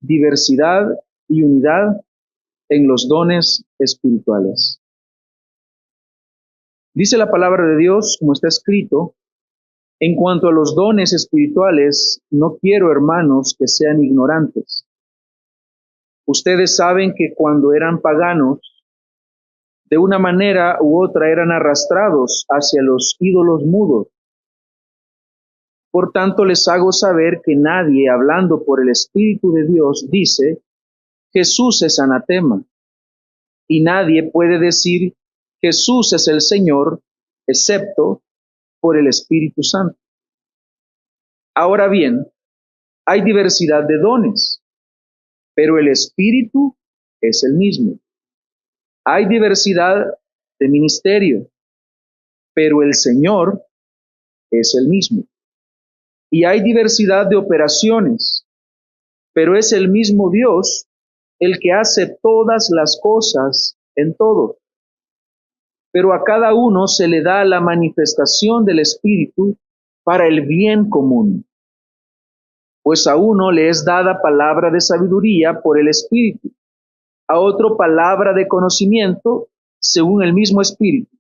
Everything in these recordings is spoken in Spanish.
diversidad y unidad en los dones espirituales. Dice la palabra de Dios, como está escrito, en cuanto a los dones espirituales, no quiero, hermanos, que sean ignorantes. Ustedes saben que cuando eran paganos, de una manera u otra eran arrastrados hacia los ídolos mudos. Por tanto, les hago saber que nadie, hablando por el Espíritu de Dios, dice, Jesús es anatema, y nadie puede decir, Jesús es el Señor, excepto por el Espíritu Santo. Ahora bien, hay diversidad de dones, pero el Espíritu es el mismo. Hay diversidad de ministerio, pero el Señor es el mismo. Y hay diversidad de operaciones, pero es el mismo Dios el que hace todas las cosas en todo. Pero a cada uno se le da la manifestación del Espíritu para el bien común. Pues a uno le es dada palabra de sabiduría por el Espíritu, a otro palabra de conocimiento según el mismo Espíritu,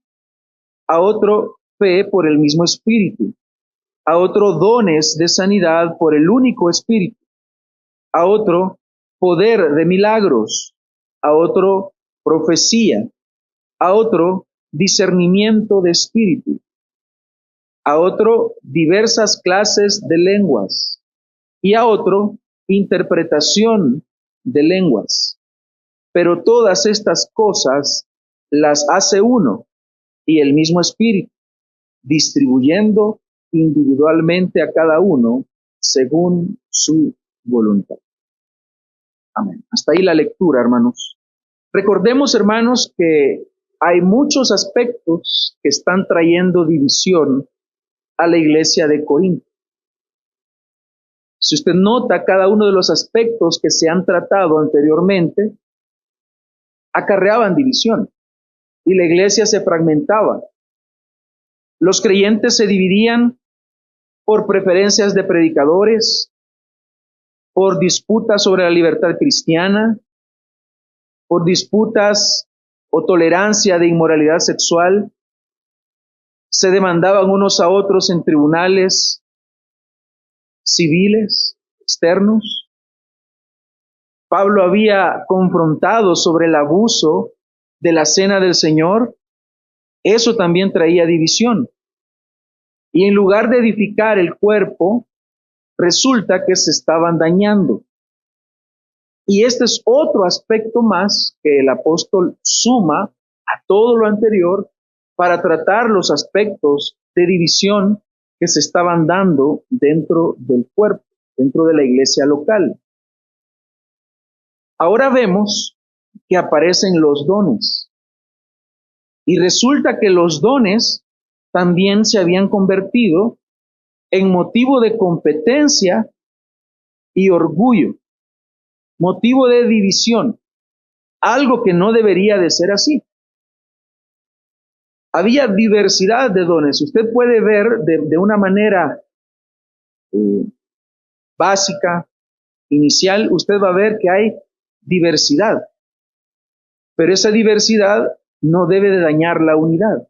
a otro fe por el mismo Espíritu, a otro dones de sanidad por el único Espíritu, a otro poder de milagros, a otro profecía, a otro discernimiento de espíritu, a otro diversas clases de lenguas y a otro interpretación de lenguas. Pero todas estas cosas las hace uno y el mismo Espíritu, distribuyendo individualmente a cada uno según su voluntad. Amén. Hasta ahí la lectura, hermanos. Recordemos, hermanos, que hay muchos aspectos que están trayendo división a la iglesia de Corinto. Si usted nota, cada uno de los aspectos que se han tratado anteriormente acarreaban división y la iglesia se fragmentaba. Los creyentes se dividían por preferencias de predicadores, por disputas sobre la libertad cristiana, por disputas o tolerancia de inmoralidad sexual. Se demandaban unos a otros en tribunales civiles, externos. Pablo había confrontado sobre el abuso de la cena del Señor. Eso también traía división. Y en lugar de edificar el cuerpo, resulta que se estaban dañando. Y este es otro aspecto más que el apóstol suma a todo lo anterior para tratar los aspectos de división que se estaban dando dentro del cuerpo, dentro de la iglesia local. Ahora vemos que aparecen los dones. Y resulta que los dones también se habían convertido en motivo de competencia y orgullo, motivo de división, algo que no debería de ser así. Había diversidad de dones. Usted puede ver de una manera básica, inicial, usted va a ver que hay diversidad. Pero esa diversidad no debe de dañar la unidad.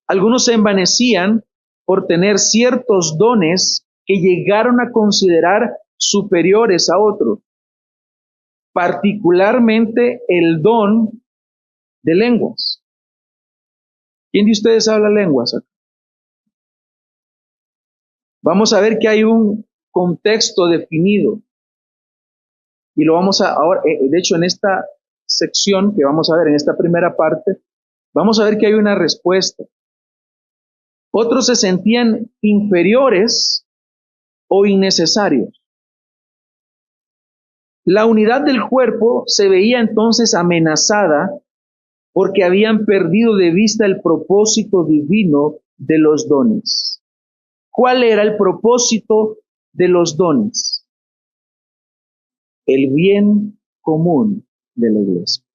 Algunos se envanecían por tener ciertos dones que llegaron a considerar superiores a otros, particularmente el don de lenguas. ¿Quién de ustedes habla lenguas acá? Vamos a ver que hay un contexto definido y lo vamos a ahora, de hecho en esta sección que vamos a ver en esta primera parte, vamos a ver que hay una respuesta. Otros se sentían inferiores o innecesarios. La unidad del cuerpo se veía entonces amenazada porque habían perdido de vista el propósito divino de los dones. ¿Cuál era el propósito de los dones? El bien común de la iglesia.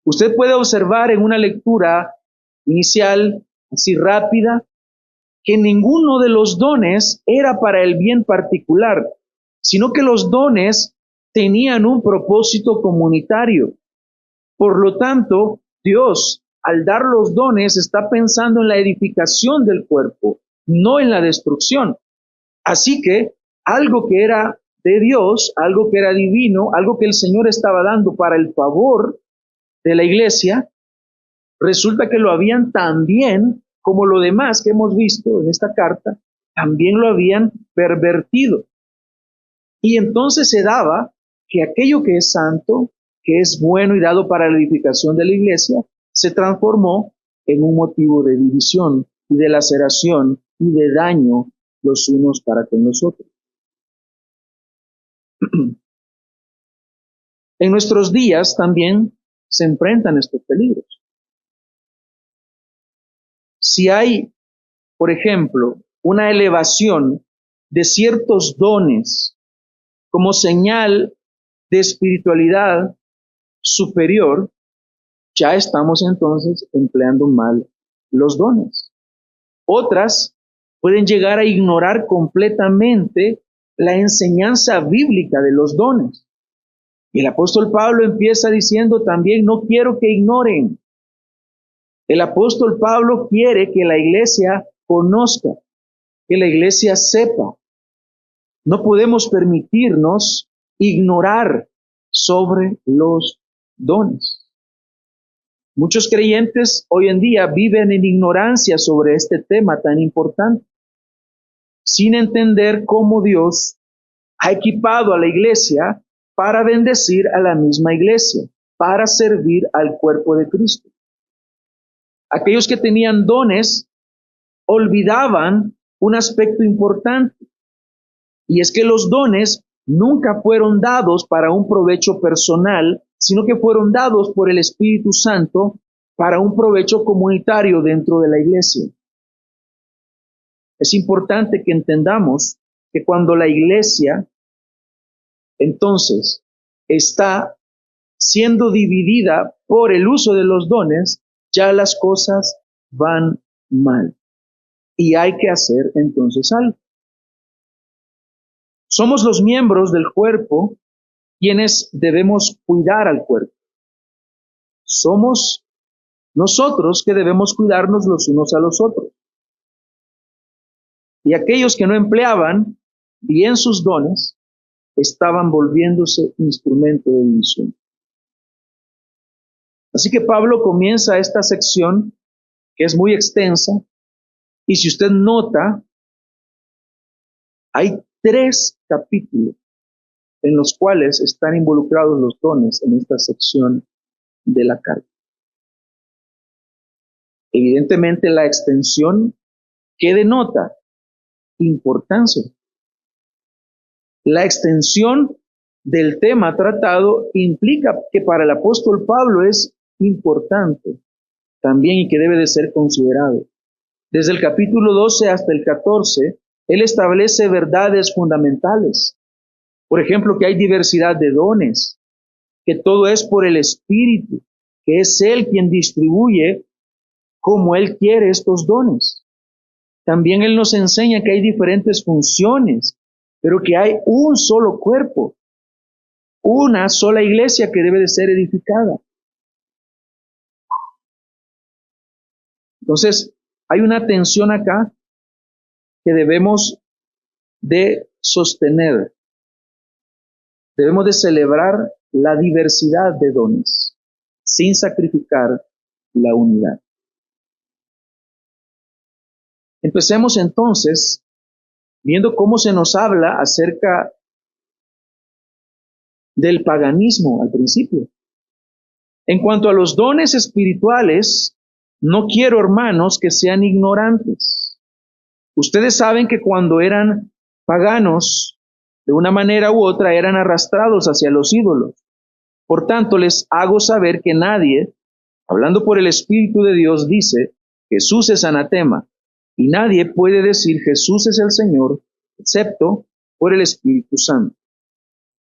Usted puede observar en una lectura inicial, así rápida, que ninguno de los dones era para el bien particular, sino que los dones tenían un propósito comunitario. Por lo tanto, Dios, al dar los dones, está pensando en la edificación del cuerpo, no en la destrucción. Así que algo que era de Dios, algo que era divino, algo que el Señor estaba dando para el favor de la iglesia, resulta que lo habían también, como lo demás que hemos visto en esta carta, también lo habían pervertido. Y entonces se daba que aquello que es santo, que es bueno y dado para la edificación de la iglesia, se transformó en un motivo de división y de laceración y de daño los unos para con los otros. En nuestros días también se enfrentan estos peligros. Si hay, por ejemplo, una elevación de ciertos dones como señal de espiritualidad superior, ya estamos entonces empleando mal los dones. Otras pueden llegar a ignorar completamente la enseñanza bíblica de los dones. Y el apóstol Pablo empieza diciendo también, no quiero que ignoren. El apóstol Pablo quiere que la iglesia conozca, que la iglesia sepa. No podemos permitirnos ignorar sobre los dones. Muchos creyentes hoy en día viven en ignorancia sobre este tema tan importante, sin entender cómo Dios ha equipado a la iglesia para bendecir a la misma iglesia, para servir al cuerpo de Cristo. Aquellos que tenían dones olvidaban un aspecto importante, y es que los dones nunca fueron dados para un provecho personal, sino que fueron dados por el Espíritu Santo para un provecho comunitario dentro de la iglesia. Es importante que entendamos que cuando la iglesia entonces está siendo dividida por el uso de los dones, ya las cosas van mal. Y hay que hacer entonces algo. Somos los miembros del cuerpo quienes debemos cuidar al cuerpo. Somos nosotros que debemos cuidarnos los unos a los otros. Y aquellos que no empleaban bien sus dones, estaban volviéndose instrumento de división. Así que Pablo comienza esta sección, que es muy extensa, y si usted nota, hay 3 capítulos en los cuales están involucrados los dones en esta sección de la carta. Evidentemente la extensión que denota importancia. La extensión del tema tratado implica que para el apóstol Pablo es importante también y que debe de ser considerado. Desde el capítulo 12 hasta el 14, él establece verdades fundamentales. Por ejemplo, que hay diversidad de dones, que todo es por el Espíritu, que es Él quien distribuye como Él quiere estos dones. También Él nos enseña que hay diferentes funciones, pero que hay un solo cuerpo, una sola iglesia que debe de ser edificada. Entonces, hay una tensión acá que debemos de sostener. Debemos de celebrar la diversidad de dones, sin sacrificar la unidad. Empecemos entonces viendo cómo se nos habla acerca del paganismo al principio. En cuanto a los dones espirituales, no quiero, hermanos, que sean ignorantes. Ustedes saben que cuando eran paganos, de una manera u otra, eran arrastrados hacia los ídolos. Por tanto, les hago saber que nadie, hablando por el Espíritu de Dios, dice, Jesús es anatema, y nadie puede decir Jesús es el Señor, excepto por el Espíritu Santo.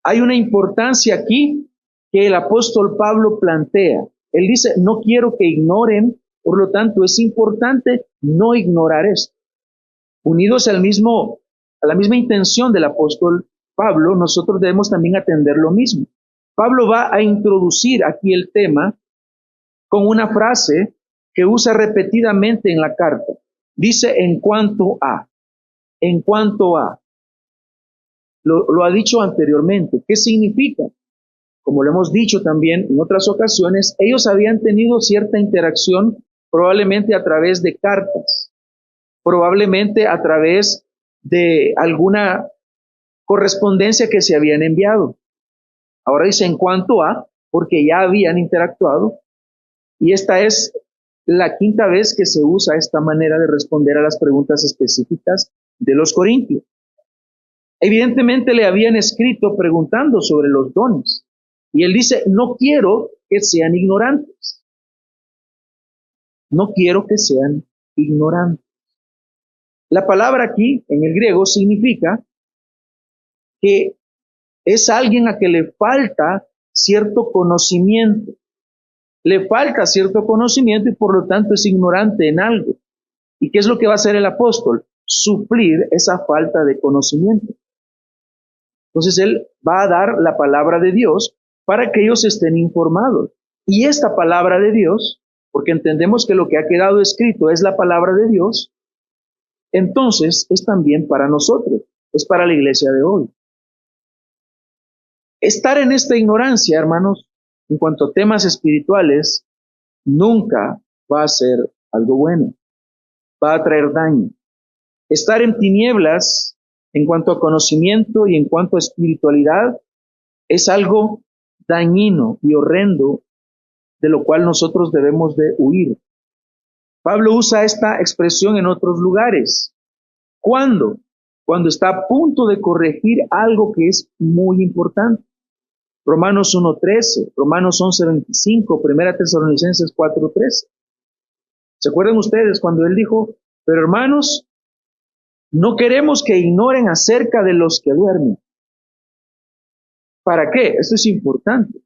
Hay una importancia aquí que el apóstol Pablo plantea. Él dice, no quiero que ignoren, por lo tanto es importante no ignorar esto. Unidos a la misma intención del apóstol Pablo, nosotros debemos también atender lo mismo. Pablo va a introducir aquí el tema con una frase que usa repetidamente en la carta. Dice en cuanto a. Lo ha dicho anteriormente. ¿Qué significa? Como lo hemos dicho también en otras ocasiones, ellos habían tenido cierta interacción probablemente a través de cartas, probablemente a través de alguna correspondencia que se habían enviado. Ahora dice en cuanto a, porque ya habían interactuado, y esta es la quinta vez que se usa esta manera de responder a las preguntas específicas de los corintios. Evidentemente le habían escrito preguntando sobre los dones. Y él dice, no quiero que sean ignorantes. No quiero que sean ignorantes. La palabra aquí, en el griego, significa que es alguien a que le falta cierto conocimiento. Le falta cierto conocimiento y por lo tanto es ignorante en algo. ¿Y qué es lo que va a hacer el apóstol? Suplir esa falta de conocimiento. Entonces él va a dar la palabra de Dios para que ellos estén informados. Y esta palabra de Dios, porque entendemos que lo que ha quedado escrito es la palabra de Dios, entonces es también para nosotros, es para la iglesia de hoy. Estar en esta ignorancia, hermanos, en cuanto a temas espirituales, nunca va a ser algo bueno, va a traer daño. Estar en tinieblas en cuanto a conocimiento y en cuanto a espiritualidad es algo dañino y horrendo de lo cual nosotros debemos de huir. Pablo usa esta expresión en otros lugares. ¿Cuándo? Cuando está a punto de corregir algo que es muy importante. Romanos 1:13, Romanos 11:25, Primera Tesalonicenses 4:13. ¿Se acuerdan ustedes cuando él dijo, pero hermanos, no queremos que ignoren acerca de los que duermen? ¿Para qué? Esto es importante.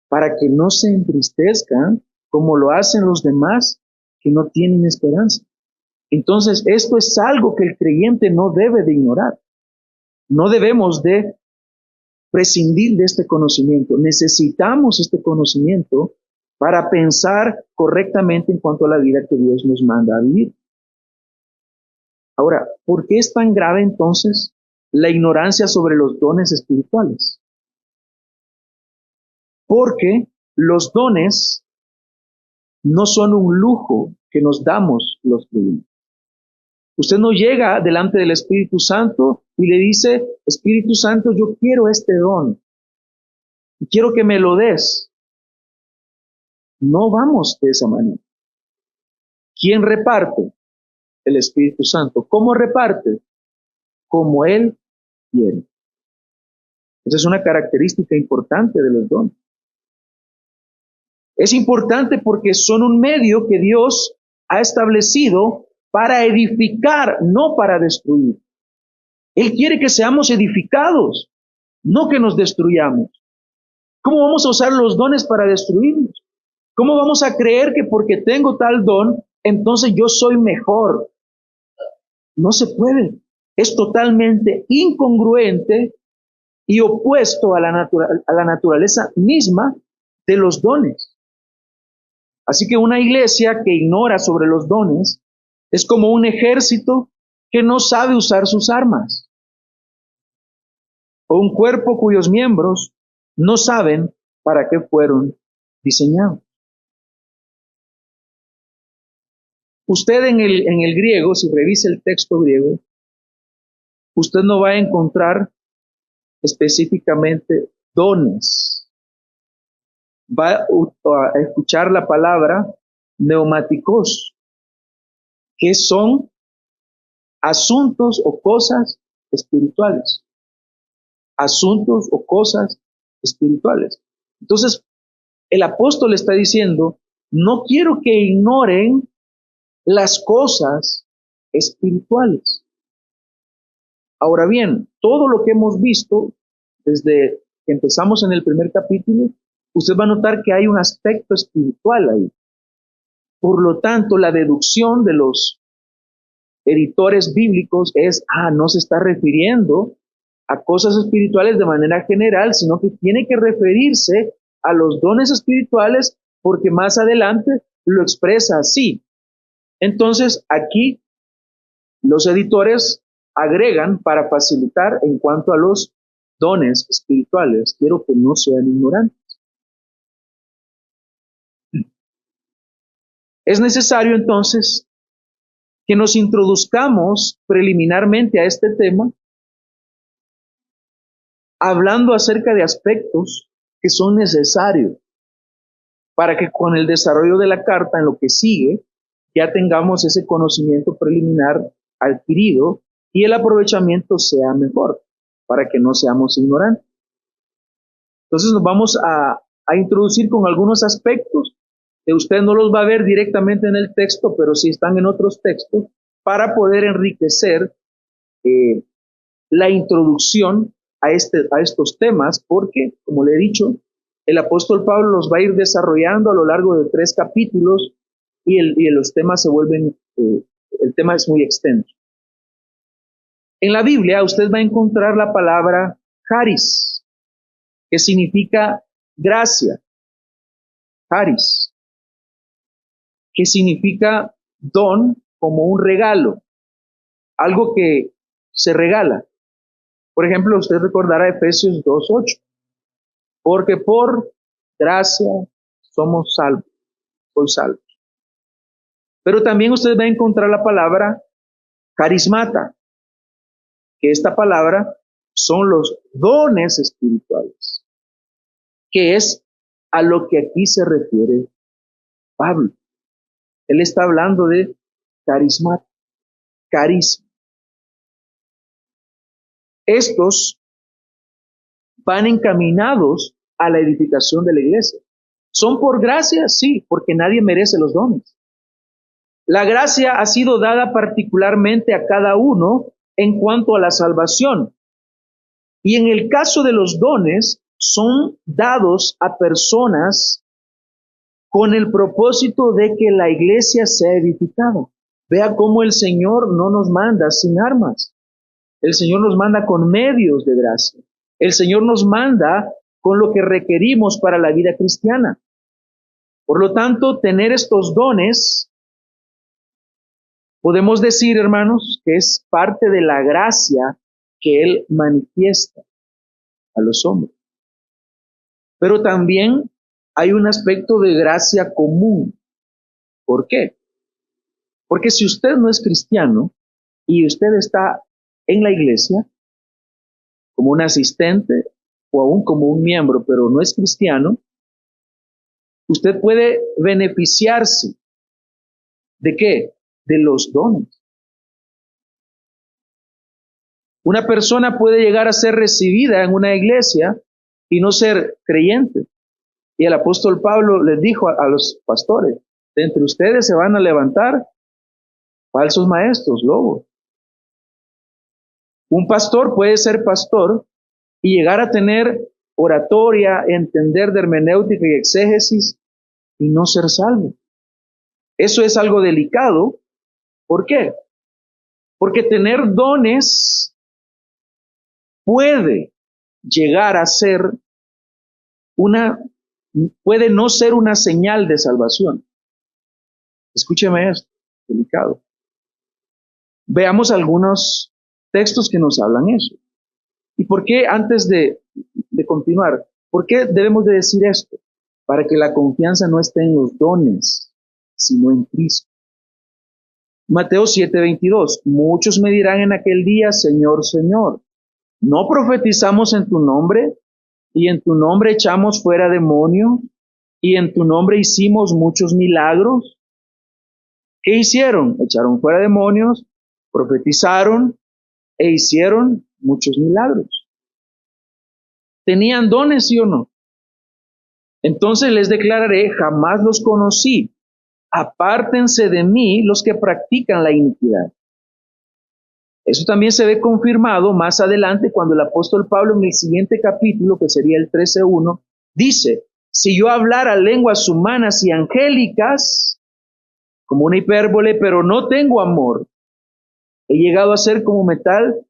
Para que no se entristezcan como lo hacen los demás que no tienen esperanza. Entonces, esto es algo que el creyente no debe de ignorar. No debemos de prescindir de este conocimiento. Necesitamos este conocimiento para pensar correctamente en cuanto a la vida que Dios nos manda a vivir. Ahora, ¿por qué es tan grave entonces la ignorancia sobre los dones espirituales? Porque los dones no son un lujo que nos damos los creyentes. Usted no llega delante del Espíritu Santo y le dice, Espíritu Santo, yo quiero este don y quiero que me lo des. No vamos de esa manera. ¿Quién reparte? El Espíritu Santo. ¿Cómo reparte? Como Él quiere. Esa es una característica importante de los dones. Es importante porque son un medio que Dios ha establecido para edificar, no para destruir. Él quiere que seamos edificados, no que nos destruyamos. ¿Cómo vamos a usar los dones para destruirnos? ¿Cómo vamos a creer que porque tengo tal don, entonces yo soy mejor? No se puede. Es totalmente incongruente y opuesto a la naturaleza misma de los dones. Así que una iglesia que ignora sobre los dones es como un ejército que no sabe usar sus armas, o un cuerpo cuyos miembros no saben para qué fueron diseñados. Usted en el griego, si revisa el texto griego, usted no va a encontrar específicamente dones. Va a escuchar la palabra neumáticos, que son asuntos o cosas espirituales. Asuntos o cosas espirituales. Entonces, el apóstol está diciendo, no quiero que ignoren las cosas espirituales. Ahora bien, todo lo que hemos visto desde que empezamos en el primer capítulo, usted va a notar que hay un aspecto espiritual ahí. Por lo tanto, la deducción de los editores bíblicos es, no se está refiriendo a cosas espirituales de manera general, sino que tiene que referirse a los dones espirituales porque más adelante lo expresa así. Entonces, aquí los editores agregan para facilitar en cuanto a los dones espirituales. Quiero que no sean ignorantes. Es necesario entonces que nos introduzcamos preliminarmente a este tema, hablando acerca de aspectos que son necesarios para que con el desarrollo de la carta en lo que sigue ya tengamos ese conocimiento preliminar adquirido y el aprovechamiento sea mejor, para que no seamos ignorantes. Entonces nos vamos a introducir con algunos aspectos que usted no los va a ver directamente en el texto, pero sí están en otros textos, para poder enriquecer la introducción a estos temas, porque, como le he dicho, el apóstol Pablo los va a ir desarrollando a lo largo de 3 capítulos y los temas se vuelven, el tema es muy extenso. En la Biblia usted va a encontrar la palabra charis, que significa gracia, charis, que significa don como un regalo, algo que se regala. Por ejemplo, usted recordará Efesios 2:8, porque por gracia somos salvos, soy salvo. Pero también usted va a encontrar la palabra carismata, que esta palabra son los dones espirituales, que es a lo que aquí se refiere Pablo. Él está hablando de carismata, carisma. Estos van encaminados a la edificación de la iglesia. ¿Son por gracia? Sí, porque nadie merece los dones. La gracia ha sido dada particularmente a cada uno en cuanto a la salvación. Y en el caso de los dones, son dados a personas con el propósito de que la iglesia sea edificada. Vea cómo el Señor no nos manda sin armas. El Señor nos manda con medios de gracia. El Señor nos manda con lo que requerimos para la vida cristiana. Por lo tanto, tener estos dones, podemos decir, hermanos, que es parte de la gracia que Él manifiesta a los hombres. Pero también hay un aspecto de gracia común. ¿Por qué? Porque si usted no es cristiano y usted está en la iglesia como un asistente o aún como un miembro, pero no es cristiano, usted puede beneficiarse ¿de qué? De los dones. Una persona puede llegar a ser recibida en una iglesia y no ser creyente. Y el apóstol Pablo les dijo a los pastores, de entre ustedes se van a levantar falsos maestros, lobos. Un pastor puede ser pastor y llegar a tener oratoria, entender de hermenéutica y exégesis y no ser salvo. Eso es algo delicado. ¿Por qué? Porque tener dones puede llegar a ser puede no ser una señal de salvación. Escúcheme esto, delicado. Veamos algunos textos que nos hablan eso. ¿Y por qué, antes de continuar, por qué debemos de decir esto? Para que la confianza no esté en los dones, sino en Cristo. Mateo 7:22, muchos me dirán en aquel día, Señor, Señor, ¿no profetizamos en tu nombre? Y en tu nombre echamos fuera demonios, y en tu nombre hicimos muchos milagros. ¿Qué hicieron? Echaron fuera demonios, profetizaron e hicieron muchos milagros. ¿Tenían dones, sí o no? Entonces les declararé, jamás los conocí. Apártense de mí los que practican la iniquidad. Eso también se ve confirmado más adelante cuando el apóstol Pablo en el siguiente capítulo, que sería el 13:1, dice, si yo hablara lenguas humanas y angélicas, como una hipérbole, pero no tengo amor, he llegado a ser como metal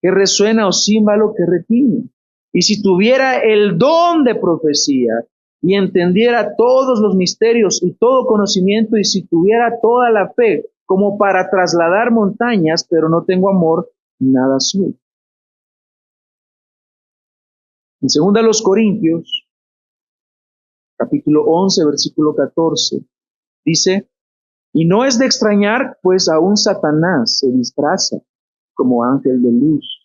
que resuena, o címbalo que retiñe. Y si tuviera el don de profecía y entendiera todos los misterios y todo conocimiento, y si tuviera toda la fe como para trasladar montañas, pero no tengo amor, nada soy. En 2 Corintios, capítulo 11, versículo 14, dice: y no es de extrañar, pues aún Satanás se disfraza como ángel de luz.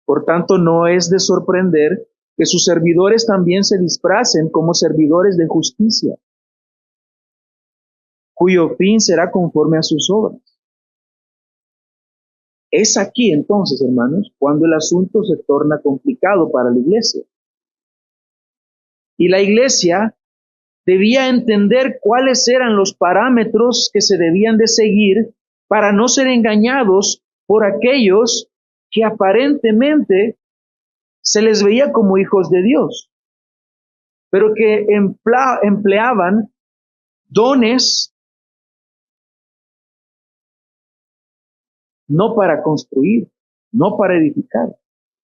Por tanto, no es de sorprender que sus servidores también se disfracen como servidores de justicia, cuyo fin será conforme a sus obras. Es aquí entonces, hermanos, cuando el asunto se torna complicado para la iglesia. Y la iglesia debía entender cuáles eran los parámetros que se debían de seguir para no ser engañados por aquellos que aparentemente se les veía como hijos de Dios, pero que empleaban dones no para construir, no para edificar,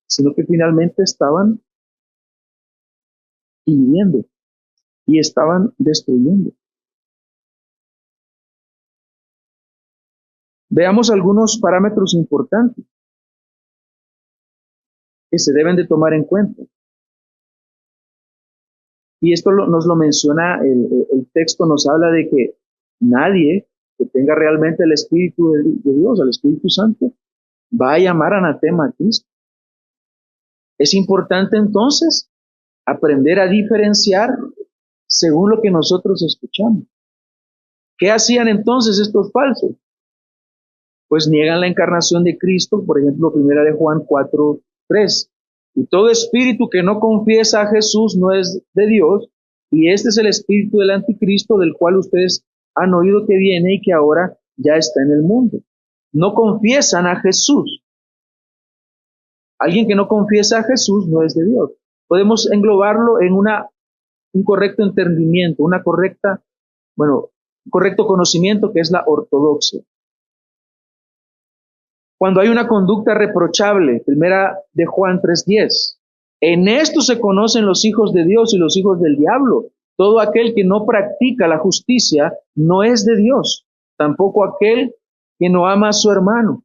sino que finalmente estaban dividiendo y estaban destruyendo. Veamos algunos parámetros importantes que se deben de tomar en cuenta. Y esto nos lo menciona, el texto nos habla de que nadie que tenga realmente el Espíritu de Dios, el Espíritu Santo, va a llamar anatema a Cristo. Es importante entonces aprender a diferenciar según lo que nosotros escuchamos. ¿Qué hacían entonces estos falsos? Pues niegan la encarnación de Cristo, por ejemplo, 1 Juan 4:3. Y todo espíritu que no confiesa a Jesús no es de Dios, y este es el espíritu del anticristo, del cual ustedes han oído que viene y que ahora ya está en el mundo. No confiesan a Jesús. Alguien que no confiesa a Jesús no es de Dios. Podemos englobarlo en un correcto entendimiento, un correcto conocimiento, que es la ortodoxia. Cuando hay una conducta reprochable, 1 Juan 3:10, en esto se conocen los hijos de Dios y los hijos del diablo. Todo aquel que no practica la justicia no es de Dios, tampoco aquel que no ama a su hermano.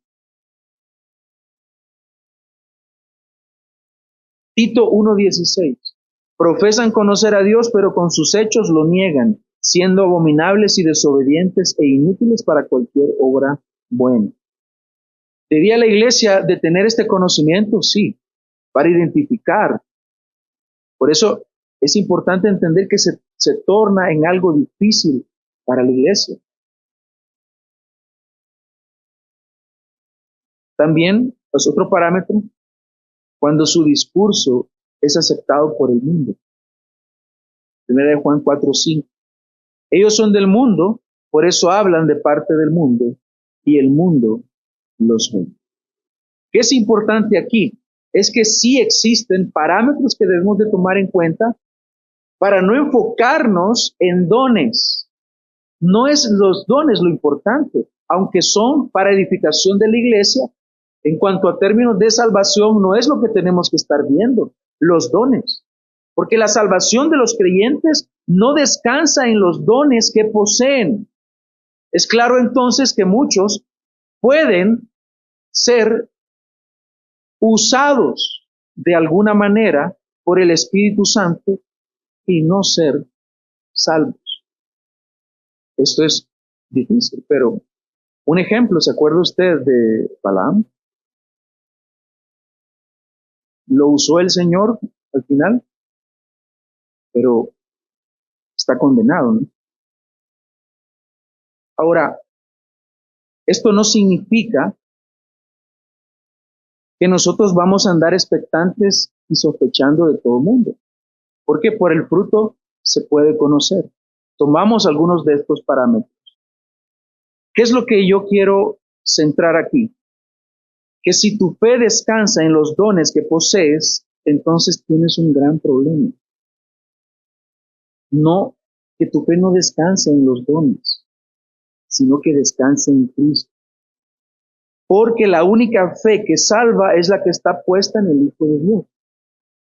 Tito 1:16, profesan conocer a Dios, pero con sus hechos lo niegan, siendo abominables y desobedientes e inútiles para cualquier obra buena. ¿Debía la iglesia de tener este conocimiento? Sí, para identificar. Por eso es importante entender que se torna en algo difícil para la iglesia. También, pues otro parámetro, cuando su discurso es aceptado por el mundo. 1 Juan 4:5. Ellos son del mundo, por eso hablan de parte del mundo, y el mundo los ve. ¿Qué es importante aquí? Es que sí existen parámetros que debemos de tomar en cuenta para no enfocarnos en dones. No es los dones lo importante, aunque son para edificación de la iglesia. En cuanto a términos de salvación, no es lo que tenemos que estar viendo, los dones. Porque la salvación de los creyentes no descansa en los dones que poseen. Es claro entonces que muchos pueden ser usados de alguna manera por el Espíritu Santo y no ser salvos. Esto es difícil, pero un ejemplo, ¿se acuerda usted de Balaam? Lo usó el Señor al final, pero está condenado, ¿no? Ahora, esto no significa que nosotros vamos a andar expectantes y sospechando de todo el mundo, porque por el fruto se puede conocer. Tomamos algunos de estos parámetros. ¿Qué es lo que yo quiero centrar aquí? Que si tu fe descansa en los dones que posees, entonces tienes un gran problema. No, que tu fe no descanse en los dones, sino que descanse en Cristo. porque la única fe que salva es la que está puesta en el Hijo de Dios.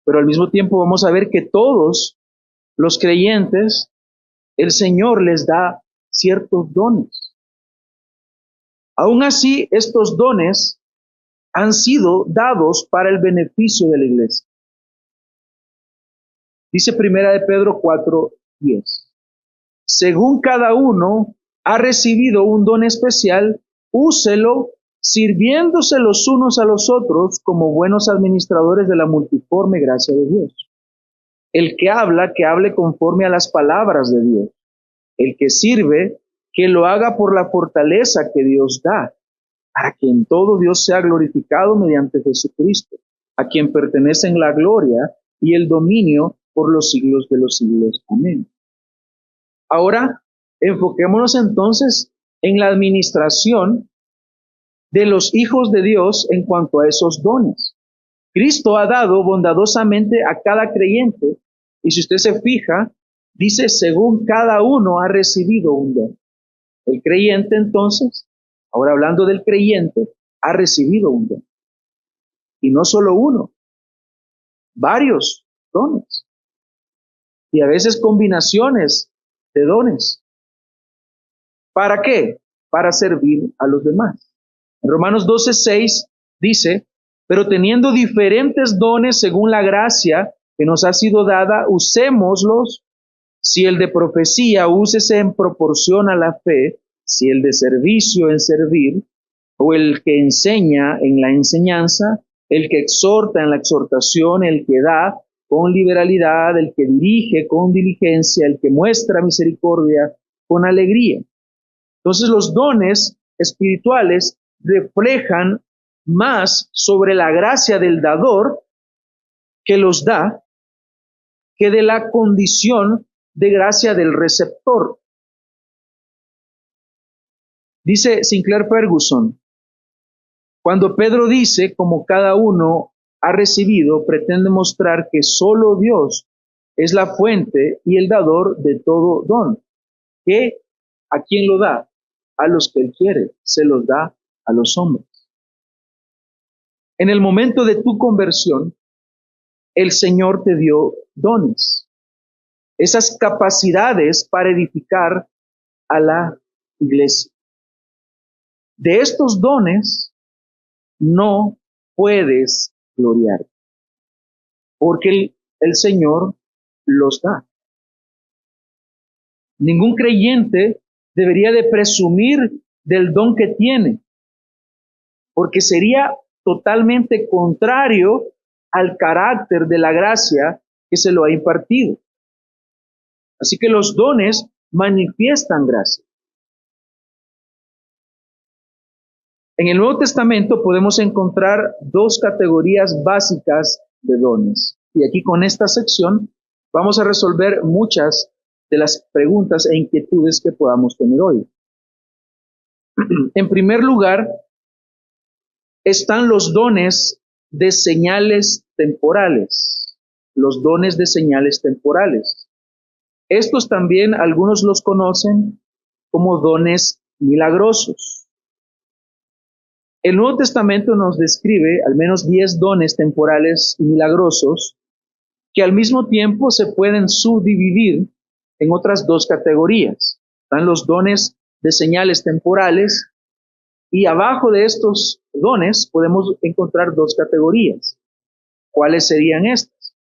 Pero al mismo tiempo vamos a ver que todos los creyentes, el Señor les da ciertos dones. Aún así, estos dones han sido dados para el beneficio de la iglesia. Dice Primera de Pedro 4:10. Según cada uno ha recibido un don especial, úselo sirviéndose los unos a los otros como buenos administradores de la multiforme gracia de Dios. El que habla, que hable conforme a las palabras de Dios. El que sirve, que lo haga por la fortaleza que Dios da, para que en todo Dios sea glorificado mediante Jesucristo, a quien pertenecen la gloria y el dominio por los siglos de los siglos. Amén. Ahora, enfoquémonos entonces en la administración de los hijos de Dios en cuanto a esos dones. Cristo ha dado bondadosamente a cada creyente, y si usted se fija, dice, según cada uno ha recibido un don. El creyente entonces, ahora hablando del creyente, ha recibido un don. Y no solo uno, varios dones. Y a veces combinaciones de dones. ¿Para qué? Para servir a los demás. En Romanos 12:6 dice, pero teniendo diferentes dones según la gracia que nos ha sido dada, usémoslos. Si el de profecía, úsese en proporción a la fe, si el de servicio en servir, o el que enseña en la enseñanza, el que exhorta en la exhortación, el que da con liberalidad, el que dirige con diligencia, el que muestra misericordia con alegría. Entonces los dones espirituales reflejan más sobre la gracia del dador que los da, que de la condición de gracia del receptor. Dice Sinclair Ferguson, cuando Pedro dice, como cada uno ha recibido, pretende mostrar que solo Dios es la fuente y el dador de todo don. ¿Que a quién lo da? A los que Él quiere, se los da a los hombres. En el momento de tu conversión, el Señor te dio dones, esas capacidades para edificar a la iglesia. De estos dones no puedes gloriar, porque el Señor los da. Ningún creyente debería de presumir del don que tiene, porque sería totalmente contrario al carácter de la gracia que se lo ha impartido. Así que los dones manifiestan gracia. En el Nuevo Testamento podemos encontrar dos categorías básicas de dones. Y aquí con esta sección vamos a resolver muchas de las preguntas e inquietudes que podamos tener hoy. En primer lugar, están los dones de señales temporales. Los dones de señales temporales. Estos también algunos los conocen como dones milagrosos. El Nuevo Testamento nos describe al menos 10 dones temporales y milagrosos que al mismo tiempo se pueden subdividir en otras dos categorías. Están los dones de señales temporales y abajo de estos dones podemos encontrar dos categorías. ¿Cuáles serían estas?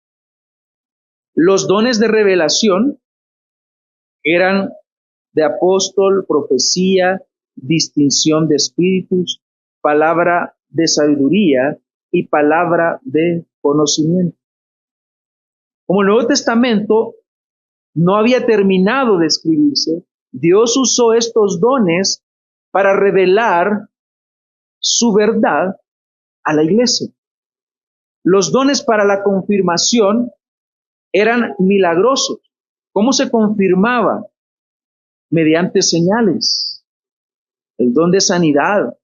Los dones de revelación, que eran de apóstol, profecía, distinción de espíritus, palabra de sabiduría y palabra de conocimiento. Como el Nuevo Testamento no había terminado de escribirse, Dios usó estos dones para revelar su verdad a la iglesia. Los dones para la confirmación eran milagrosos. ¿Cómo se confirmaba? Mediante señales. El don de sanidad,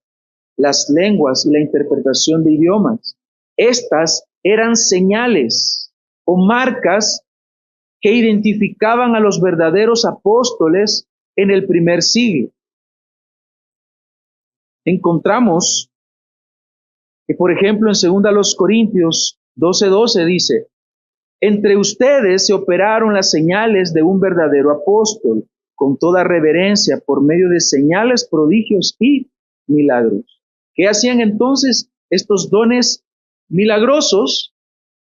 las lenguas y la interpretación de idiomas. Estas eran señales o marcas que identificaban a los verdaderos apóstoles en el primer siglo. Encontramos Que por ejemplo en 2 Corintios 12:12 dice, entre ustedes se operaron las señales de un verdadero apóstol, con toda reverencia, por medio de señales, prodigios y milagros. ¿Qué hacían entonces estos dones milagrosos?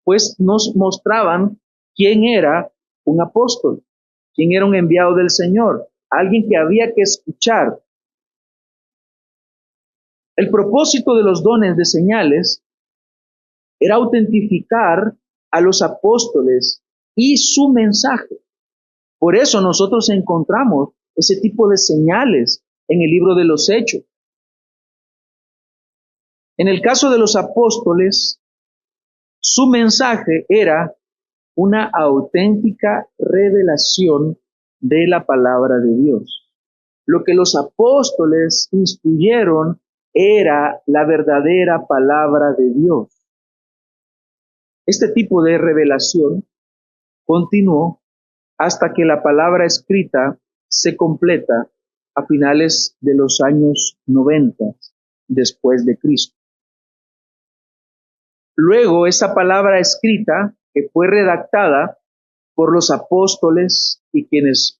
Pues nos mostraban quién era un apóstol, quién era un enviado del Señor, alguien que había que escuchar. El propósito de los dones de señales era autentificar a los apóstoles y su mensaje. Por eso nosotros encontramos ese tipo de señales en el libro de los Hechos. En el caso de los apóstoles, su mensaje era una auténtica revelación de la palabra de Dios. Lo que los apóstoles instruyeron era la verdadera palabra de Dios. Este tipo de revelación continuó hasta que la palabra escrita se completa a finales de los años 90 después de Cristo. Luego, esa palabra escrita, que fue redactada por los apóstoles y quienes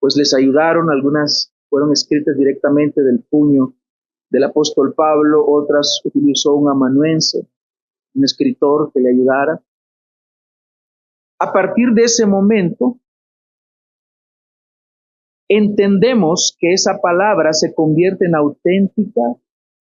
pues les ayudaron, algunas fueron escritas directamente del puño del apóstol Pablo, otras utilizó un amanuense, un escritor que le ayudara. A partir de ese momento, entendemos que esa palabra se convierte en auténtica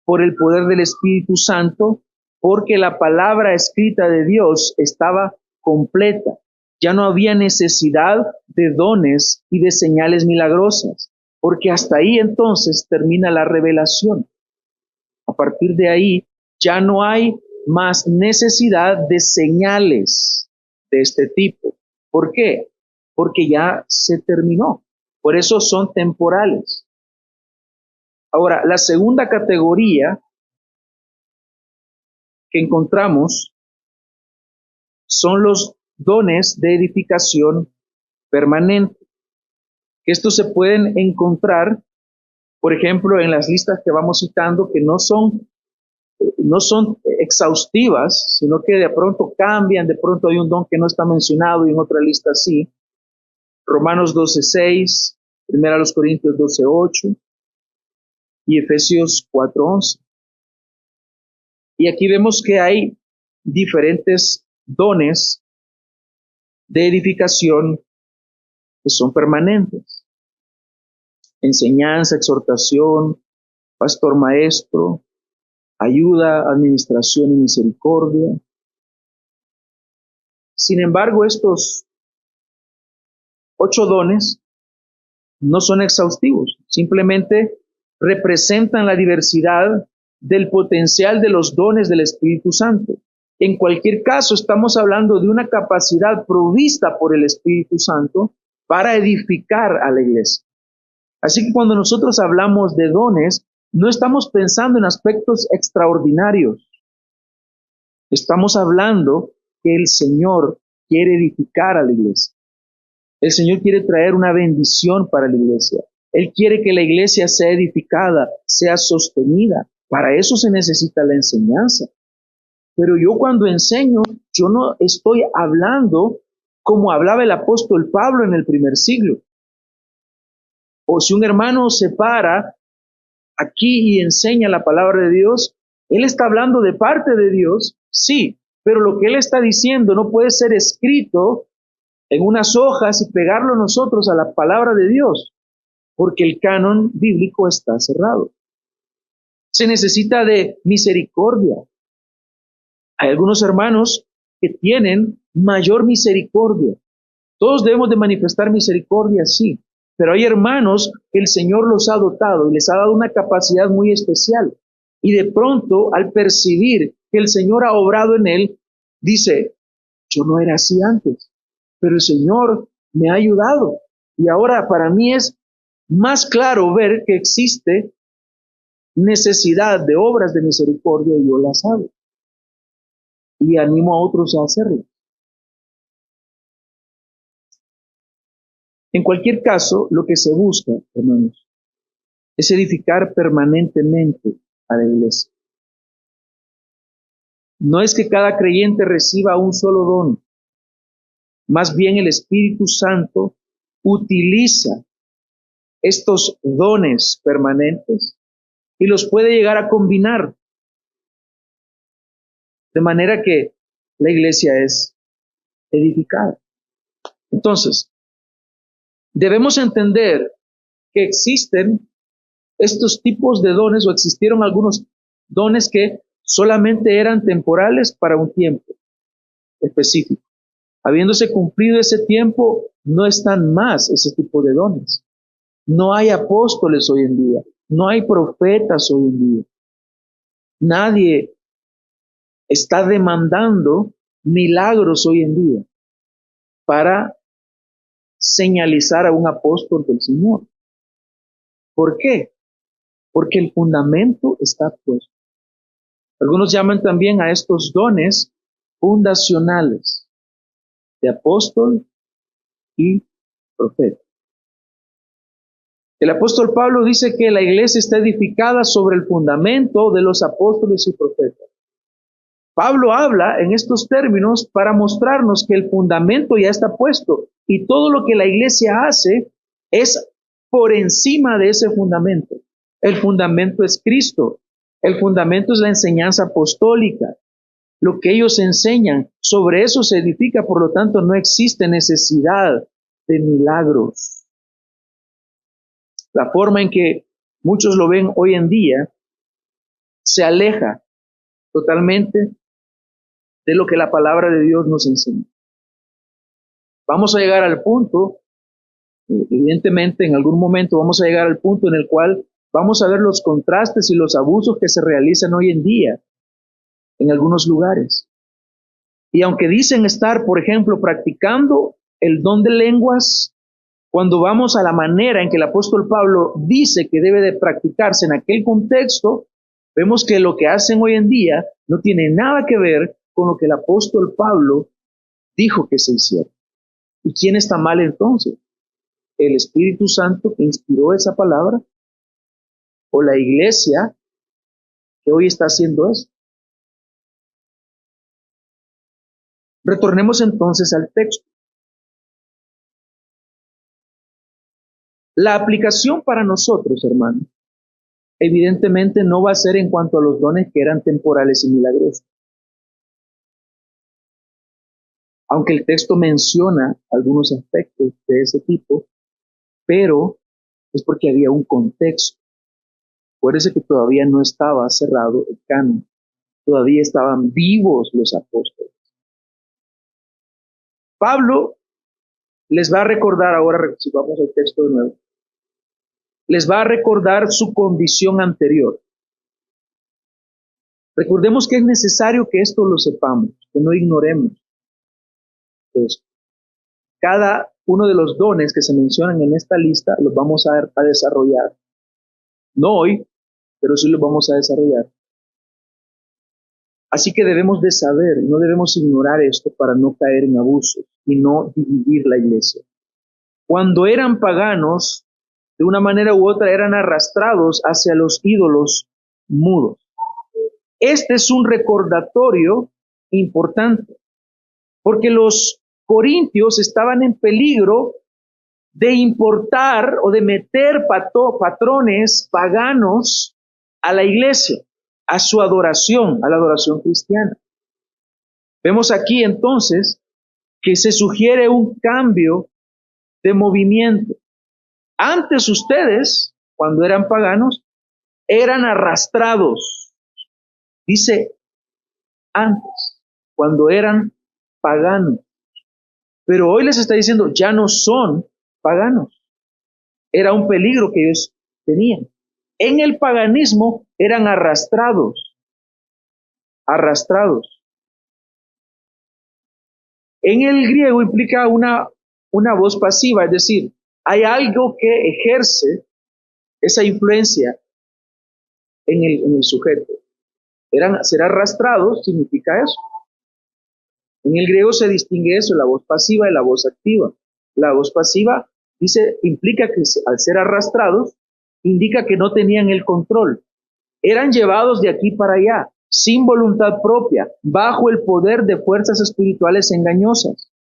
por el poder del Espíritu Santo, porque la palabra escrita de Dios estaba completa. Ya no había necesidad de dones y de señales milagrosas, porque hasta ahí entonces termina la revelación. A partir de ahí ya no hay más necesidad de señales de este tipo. ¿Por qué? Porque ya se terminó. Por eso son temporales. Ahora, la segunda categoría que encontramos son los dones de edificación permanente. Estos se pueden encontrar, por ejemplo, en las listas que vamos citando, que no son exhaustivas, sino que de pronto cambian, de pronto hay un don que no está mencionado y en otra lista sí. Romanos 12:6, 1 Corintios 12:8 y Efesios 4:11. Y aquí vemos que hay diferentes dones de edificación que son permanentes. Enseñanza, exhortación, pastor maestro, ayuda, administración y misericordia. Sin embargo, estos 8 dones no son exhaustivos, simplemente representan la diversidad del potencial de los dones del Espíritu Santo. En cualquier caso, estamos hablando de una capacidad provista por el Espíritu Santo para edificar a la iglesia. Así que cuando nosotros hablamos de dones, no estamos pensando en aspectos extraordinarios. Estamos hablando que el Señor quiere edificar a la iglesia. El Señor quiere traer una bendición para la iglesia. Él quiere que la iglesia sea edificada, sea sostenida. Para eso se necesita la enseñanza. Pero yo cuando enseño, yo no estoy hablando como hablaba el apóstol Pablo en el primer siglo. O si un hermano se para aquí y enseña la palabra de Dios, él está hablando de parte de Dios, sí, pero lo que él está diciendo no puede ser escrito en unas hojas y pegarlo nosotros a la palabra de Dios, porque el canon bíblico está cerrado. Se necesita de misericordia. Hay algunos hermanos que tienen mayor misericordia. Todos debemos de manifestar misericordia, sí, pero hay hermanos que el Señor los ha dotado y les ha dado una capacidad muy especial. Y de pronto, al percibir que el Señor ha obrado en él, dice, yo no era así antes, pero el Señor me ha ayudado. Y ahora para mí es más claro ver que existe necesidad de obras de misericordia y yo las hago. Y animo a otros a hacerlo. En cualquier caso, lo que se busca, hermanos, es edificar permanentemente a la iglesia. No es que cada creyente reciba un solo don, más bien el Espíritu Santo utiliza estos dones permanentes y los puede llegar a combinar, de manera que la iglesia es edificada. Entonces, debemos entender que existen estos tipos de dones, o existieron algunos dones que solamente eran temporales para un tiempo específico. Habiéndose cumplido ese tiempo, no están más ese tipo de dones. No hay apóstoles hoy en día, no hay profetas hoy en día. Nadie está demandando milagros hoy en día para señalizar a un apóstol del Señor. ¿Por qué? Porque el fundamento está puesto. Algunos llaman también a estos dones fundacionales de apóstol y profeta. El apóstol Pablo dice que la iglesia está edificada sobre el fundamento de los apóstoles y profetas. Pablo habla en estos términos para mostrarnos que el fundamento ya está puesto y todo lo que la iglesia hace es por encima de ese fundamento. El fundamento es Cristo. El fundamento es la enseñanza apostólica. Lo que ellos enseñan, sobre eso se edifica, por lo tanto no existe necesidad de milagros. La forma en que muchos lo ven hoy en día se aleja totalmente de lo que la palabra de Dios nos enseña. Vamos a llegar al punto, evidentemente en algún momento vamos a llegar al punto en el cual vamos a ver los contrastes y los abusos que se realizan hoy en día en algunos lugares. Y aunque dicen estar, por ejemplo, practicando el don de lenguas, cuando vamos a la manera en que el apóstol Pablo dice que debe de practicarse en aquel contexto, vemos que lo que hacen hoy en día no tiene nada que ver con lo que el apóstol Pablo dijo que se hiciera. ¿Y quién está mal entonces? ¿El Espíritu Santo que inspiró esa palabra? ¿O la iglesia que hoy está haciendo eso? Retornemos entonces al texto. La aplicación para nosotros, hermanos, evidentemente no va a ser en cuanto a los dones que eran temporales y milagrosos. Aunque el texto menciona algunos aspectos de ese tipo, pero es porque había un contexto. Acuérdense que todavía no estaba cerrado el canon, todavía estaban vivos los apóstoles. Pablo les va a recordar ahora, si vamos al texto de nuevo, les va a recordar su condición anterior. Recordemos que es necesario que esto lo sepamos, que no ignoremos esto. Cada uno de los dones que se mencionan en esta lista los vamos a desarrollar. No hoy, pero sí los vamos a desarrollar. Así que debemos de saber, no debemos ignorar esto para no caer en abusos y no dividir la iglesia. Cuando eran paganos, de una manera u otra eran arrastrados hacia los ídolos mudos. Este es un recordatorio importante, porque los corintios estaban en peligro de importar o de meter patrones paganos a la iglesia, a su adoración, a la adoración cristiana. Vemos aquí entonces que se sugiere un cambio de movimiento. Antes ustedes, cuando eran paganos, eran arrastrados. Dice antes, cuando eran paganos. Pero hoy les está diciendo, ya no son paganos. Era un peligro que ellos tenían. En el paganismo eran arrastrados. Arrastrados. En el griego implica una voz pasiva, es decir, hay algo que ejerce esa influencia en el sujeto. Ser arrastrados significa eso. En el griego se distingue eso, la voz pasiva y la voz activa. La voz pasiva implica que al ser arrastrados, indica que no tenían el control. Eran llevados de aquí para allá. sin voluntad propia, bajo el poder de fuerzas espirituales engañosas.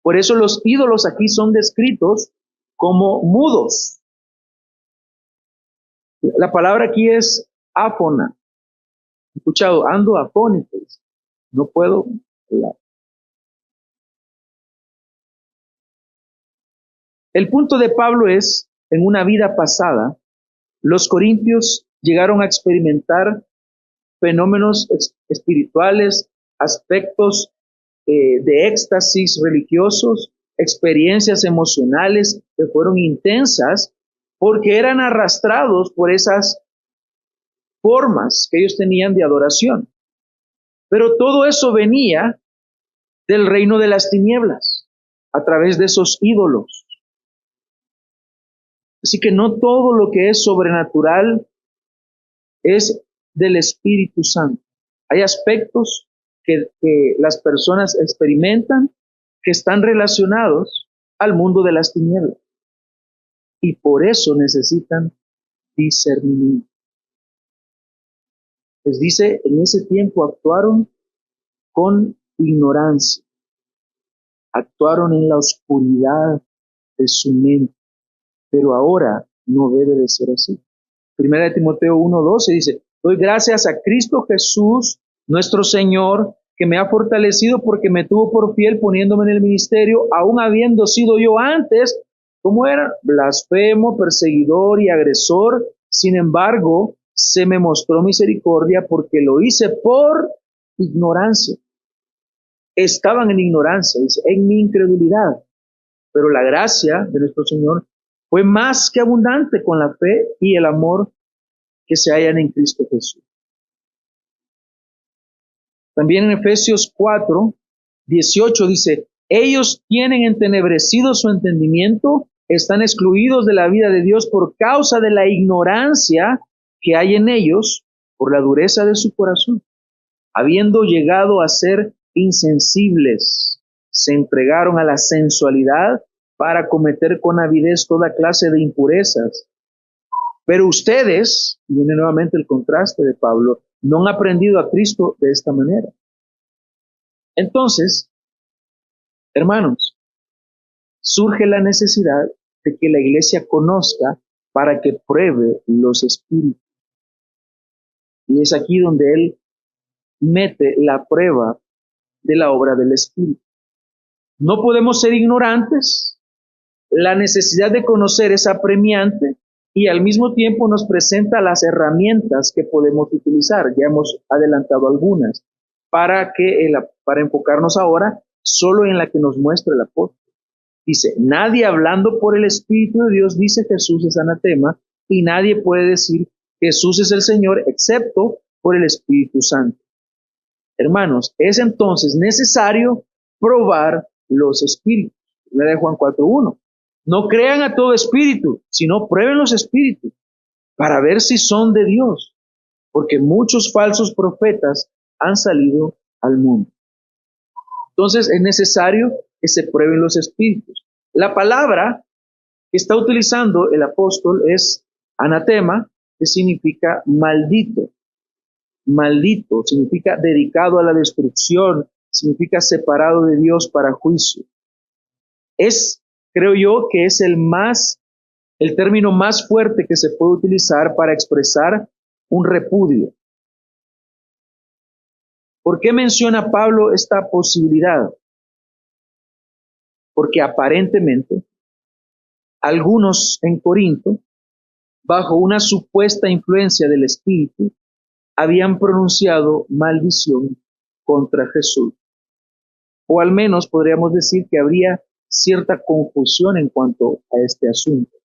Por eso los ídolos aquí son descritos como mudos. La palabra aquí es áfona. Escuchado, ando afónico. No puedo hablar. El punto de Pablo es, en una vida pasada, los corintios llegaron a experimentar fenómenos espirituales, aspectos de éxtasis religiosos, experiencias emocionales que fueron intensas, porque eran arrastrados por esas formas que ellos tenían de adoración. Pero todo eso venía del reino de las tinieblas, a través de esos ídolos. Así que no todo lo que es sobrenatural es del Espíritu Santo. Hay aspectos que las personas experimentan que están relacionados al mundo de las tinieblas. Y por eso necesitan discernimiento. Les dice, en ese tiempo actuaron con ignorancia, actuaron en la oscuridad de su mente, pero ahora no debe de ser así. Primera de Timoteo 1:12 dice, doy gracias a Cristo Jesús, nuestro Señor, que me ha fortalecido porque me tuvo por fiel poniéndome en el ministerio, aun habiendo sido yo antes, ¿cómo era? Blasfemo, perseguidor y agresor. Sin embargo, se me mostró misericordia porque lo hice por ignorancia. Estaban en ignorancia, dice, en mi incredulidad. Pero la gracia de nuestro Señor fue más que abundante con la fe y el amor que se hallan en Cristo Jesús. También en Efesios 4:18 dice, ellos tienen entenebrecido su entendimiento, están excluidos de la vida de Dios por causa de la ignorancia que hay en ellos, por la dureza de su corazón. Habiendo llegado a ser insensibles, se entregaron a la sensualidad para cometer con avidez toda clase de impurezas. Pero ustedes, y viene nuevamente el contraste de Pablo, no han aprendido a Cristo de esta manera. Entonces, hermanos, surge la necesidad de que la iglesia conozca para que pruebe los espíritus. Y es aquí donde él mete la prueba de la obra del Espíritu. No podemos ser ignorantes, la necesidad de conocer es apremiante y al mismo tiempo nos presenta las herramientas que podemos utilizar. Ya hemos adelantado algunas para enfocarnos ahora solo en la que nos muestra el apóstol. Dice, nadie hablando por el Espíritu de Dios dice Jesús es anatema y nadie puede decir Jesús es el Señor excepto por el Espíritu Santo. Hermanos, es entonces necesario probar los espíritus. Primera de Juan 4:1. No crean a todo espíritu, sino prueben los espíritus para ver si son de Dios, porque muchos falsos profetas han salido al mundo. Entonces es necesario que se prueben los espíritus. La palabra que está utilizando el apóstol es anatema, que significa maldito. Maldito significa dedicado a la destrucción, significa separado de Dios para juicio. Creo yo que es el término más fuerte que se puede utilizar para expresar un repudio. ¿Por qué menciona Pablo esta posibilidad? Porque aparentemente algunos en Corinto, bajo una supuesta influencia del Espíritu, habían pronunciado maldición contra Jesús. O al menos podríamos decir que habría cierta confusión en cuanto a este asunto.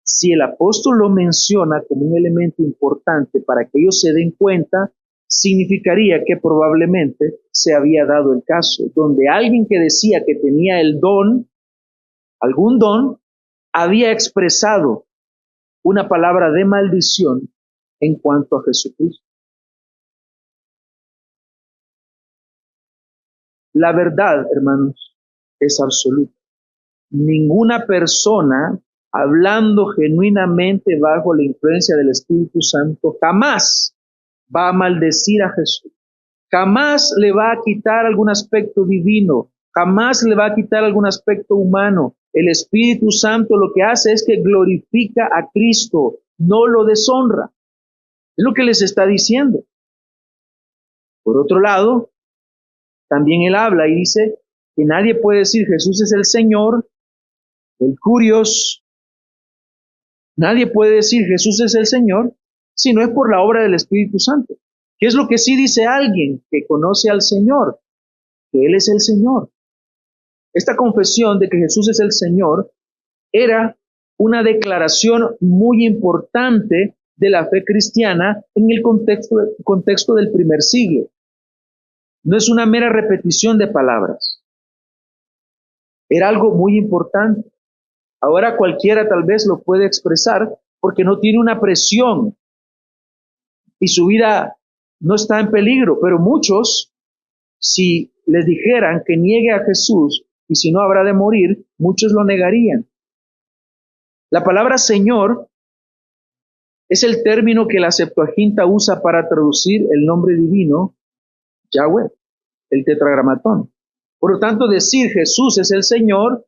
Si el apóstol lo menciona como un elemento importante para que ellos se den cuenta, significaría que probablemente se había dado el caso, donde alguien que decía que tenía el don, algún don, había expresado una palabra de maldición en cuanto a Jesucristo. La verdad, hermanos, es absoluta. Ninguna persona, hablando genuinamente bajo la influencia del Espíritu Santo, jamás va a maldecir a Jesús. Jamás le va a quitar algún aspecto divino, jamás le va a quitar algún aspecto humano. El Espíritu Santo lo que hace es que glorifica a Cristo, no lo deshonra. Es lo que les está diciendo. Por otro lado, también él habla y dice que nadie puede decir Jesús es el Señor, el Curios. Nadie puede decir Jesús es el Señor si no es por la obra del Espíritu Santo. ¿Qué es lo que sí dice alguien que conoce al Señor? Que Él es el Señor. Esta confesión de que Jesús es el Señor era una declaración muy importante de la fe cristiana en el contexto del primer siglo. No es una mera repetición de palabras. Era algo muy importante. Ahora cualquiera tal vez lo puede expresar porque no tiene una presión y su vida no está en peligro, pero muchos, si les dijeran que niegue a Jesús y si no habrá de morir, muchos lo negarían. La palabra Señor es el término que la Septuaginta usa para traducir el nombre divino, Yahweh, el tetragramatón. Por lo tanto, decir Jesús es el Señor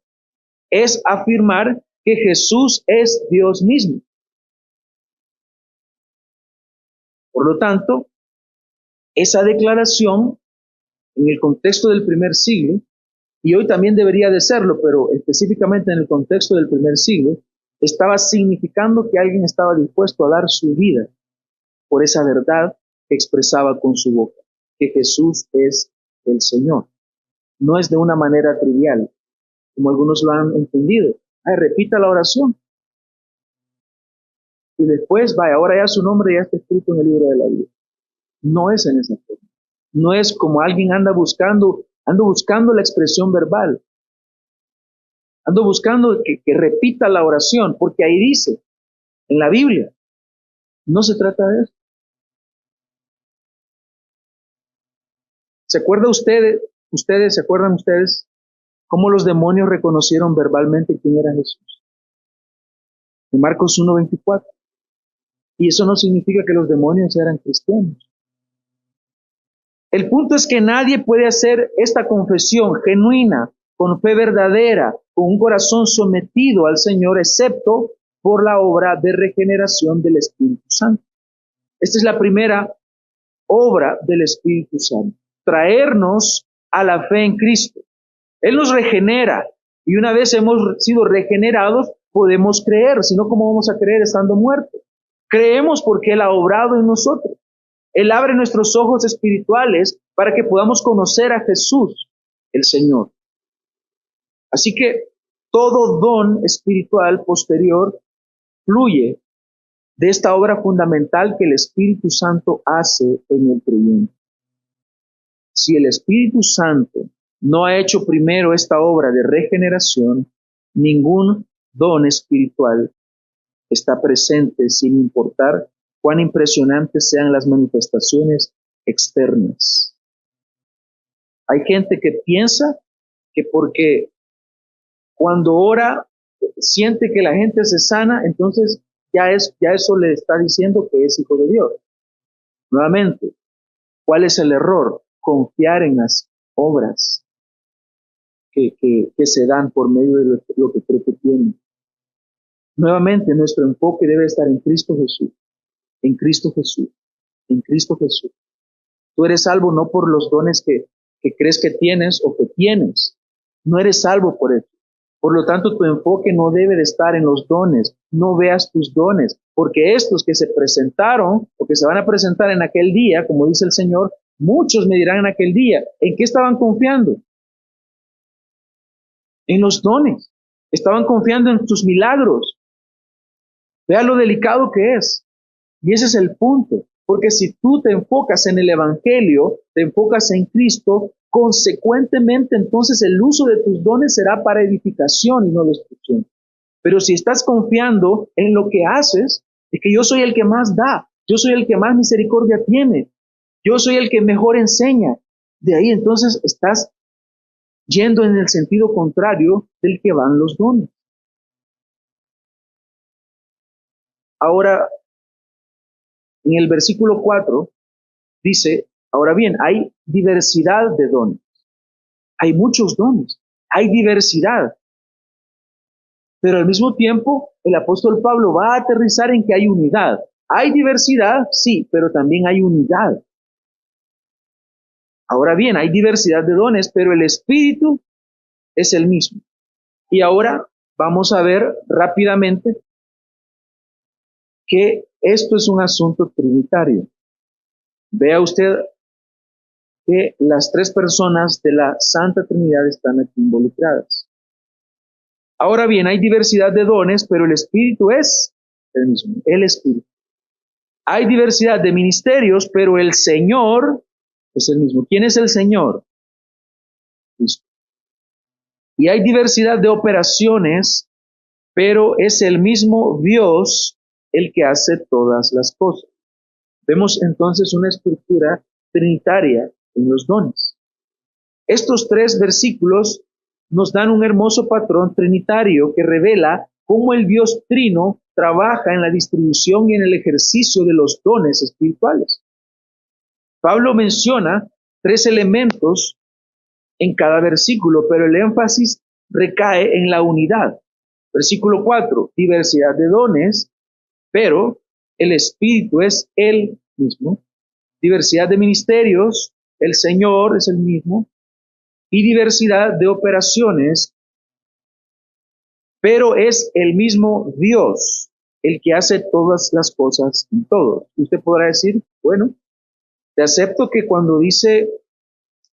es afirmar que Jesús es Dios mismo. Por lo tanto, esa declaración en el contexto del primer siglo, y hoy también debería de serlo, pero específicamente en el contexto del primer siglo, estaba significando que alguien estaba dispuesto a dar su vida por esa verdad que expresaba con su boca, que Jesús es el Señor. No es de una manera trivial, como algunos lo han entendido. Repita la oración. Y después, vaya, ahora ya su nombre ya está escrito en el libro de la vida. No es en esa forma. No es como alguien ando buscando la expresión verbal. Ando buscando que repita la oración, porque ahí dice, en la Biblia, no se trata de eso. ¿Se acuerdan ustedes cómo los demonios reconocieron verbalmente quién era Jesús? En Marcos 1:24. Y eso no significa que los demonios eran cristianos. El punto es que nadie puede hacer esta confesión genuina, con fe verdadera, con un corazón sometido al Señor, excepto por la obra de regeneración del Espíritu Santo. Esta es la primera obra del Espíritu Santo, traernos a la fe en Cristo. Él nos regenera, y una vez hemos sido regenerados, podemos creer, si no, ¿cómo vamos a creer estando muertos? Creemos porque Él ha obrado en nosotros. Él abre nuestros ojos espirituales para que podamos conocer a Jesús, el Señor. Así que todo don espiritual posterior fluye de esta obra fundamental que el Espíritu Santo hace en el creyente. Si el Espíritu Santo no ha hecho primero esta obra de regeneración, ningún don espiritual está presente sin importar cuán impresionantes sean las manifestaciones externas. Hay gente que piensa que porque cuando ora siente que la gente se sana, entonces ya eso le está diciendo que es hijo de Dios. Nuevamente, ¿cuál es el error? Confiar en las obras que se dan por medio de lo que cree que tiene. Nuevamente, nuestro enfoque debe estar en Cristo Jesús, en Cristo Jesús, en Cristo Jesús. Tú eres salvo no por los dones que crees que tienes o que tienes. No eres salvo por eso. Por lo tanto, tu enfoque no debe de estar en los dones. No veas tus dones, porque estos que se presentaron o que se van a presentar en aquel día, como dice el Señor, muchos me dirán en aquel día, ¿en qué estaban confiando? En los dones. Estaban confiando en tus milagros. Vea lo delicado que es. Y ese es el punto. Porque si tú te enfocas en el Evangelio, te enfocas en Cristo, consecuentemente entonces el uso de tus dones será para edificación y no destrucción. Pero si estás confiando en lo que haces, es que yo soy el que más da, yo soy el que más misericordia tiene, yo soy el que mejor enseña. De ahí entonces estás yendo en el sentido contrario del que van los dones. Ahora, en el versículo 4, dice, ahora bien, hay diversidad de dones, hay muchos dones, hay diversidad, pero al mismo tiempo el apóstol Pablo va a aterrizar en que hay unidad. Hay diversidad, sí, pero también hay unidad. Ahora bien, hay diversidad de dones, pero el Espíritu es el mismo. Y ahora vamos a ver rápidamente que esto es un asunto trinitario. Vea usted que las tres personas de la Santa Trinidad están aquí involucradas. Ahora bien, hay diversidad de dones, pero el Espíritu es el mismo, el Espíritu. Hay diversidad de ministerios, pero el Señor es el mismo. ¿Quién es el Señor? Cristo. Y hay diversidad de operaciones, pero es el mismo Dios el que hace todas las cosas. Vemos entonces una estructura trinitaria en los dones. Estos tres versículos nos dan un hermoso patrón trinitario que revela cómo el Dios Trino trabaja en la distribución y en el ejercicio de los dones espirituales. Pablo menciona tres elementos en cada versículo, pero el énfasis recae en la unidad. Versículo 4, diversidad de dones, pero el Espíritu es el mismo. Diversidad de ministerios, el Señor es el mismo. Y diversidad de operaciones, pero es el mismo Dios el que hace todas las cosas en todo. Usted podrá decir, bueno, te acepto que cuando dice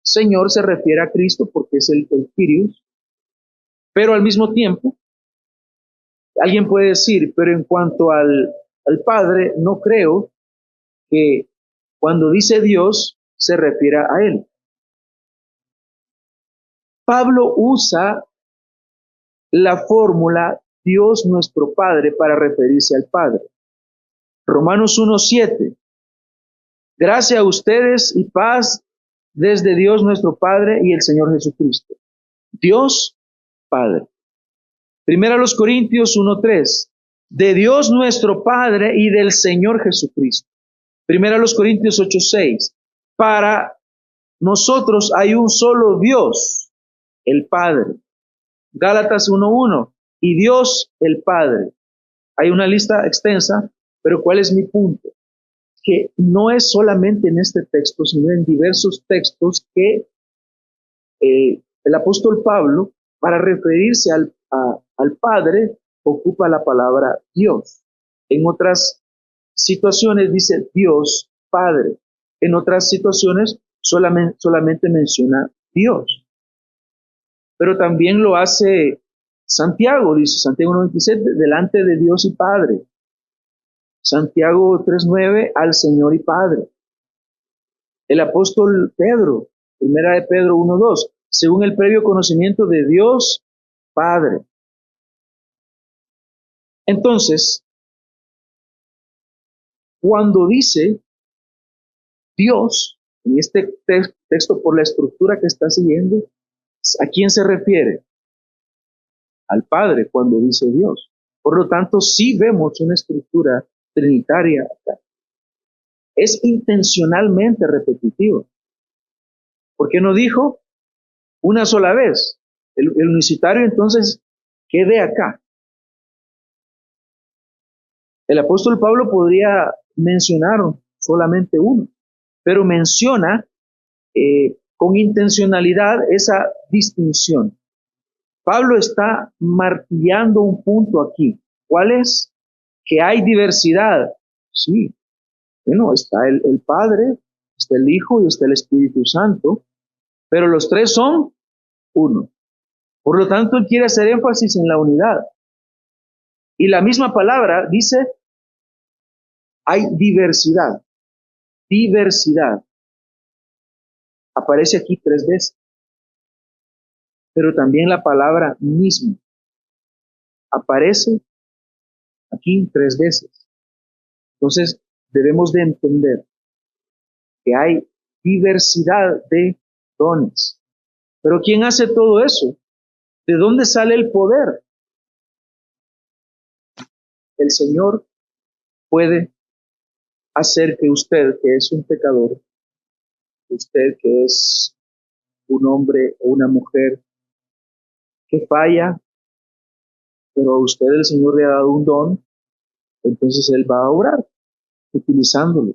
Señor se refiere a Cristo porque es el Kyrios, pero al mismo tiempo, alguien puede decir, pero en cuanto al Padre, no creo que cuando dice Dios se refiera a Él. Pablo usa la fórmula Dios nuestro Padre para referirse al Padre. Romanos 1:7. Gracia a ustedes y paz desde Dios nuestro Padre y el Señor Jesucristo. Dios Padre. Primera a los Corintios 1:3. De Dios nuestro Padre y del Señor Jesucristo. Primera a los Corintios 8:6. Para nosotros hay un solo Dios, el Padre. Gálatas 1:1. Y Dios el Padre. Hay una lista extensa, pero ¿cuál es mi punto? Que no es solamente en este texto, sino en diversos textos que el apóstol Pablo, para referirse al Padre, ocupa la palabra Dios. En otras situaciones dice Dios Padre. En otras situaciones solamente menciona Dios. Pero también lo hace Santiago, dice Santiago 97, delante de Dios y Padre. Santiago 3:9, al Señor y Padre. El apóstol Pedro, primera de Pedro 1:2, según el previo conocimiento de Dios Padre. Entonces, cuando dice Dios, en este texto por la estructura que está siguiendo, ¿a quién se refiere? Al Padre cuando dice Dios. Por lo tanto, sí vemos una estructura trinitaria acá. Es intencionalmente repetitivo. ¿Por qué no dijo una sola vez? El unicitario entonces quede acá. El apóstol Pablo podría mencionar solamente uno, pero menciona con intencionalidad esa distinción. Pablo está martillando un punto aquí. ¿Cuál es? Que hay diversidad. Sí, bueno, está el Padre, está el Hijo y está el Espíritu Santo, pero los tres son uno. Por lo tanto, él quiere hacer énfasis en la unidad. Y la misma palabra dice, hay diversidad. Diversidad. Aparece aquí 3 veces. Pero también la palabra mismo aparece aquí 3 veces. Entonces, debemos de entender que hay diversidad de dones. Pero ¿quién hace todo eso? ¿De dónde sale el poder? El Señor puede hacer que usted, que es un pecador, usted que es un hombre o una mujer que falla, pero a usted el Señor le ha dado un don, entonces Él va a obrar utilizándolo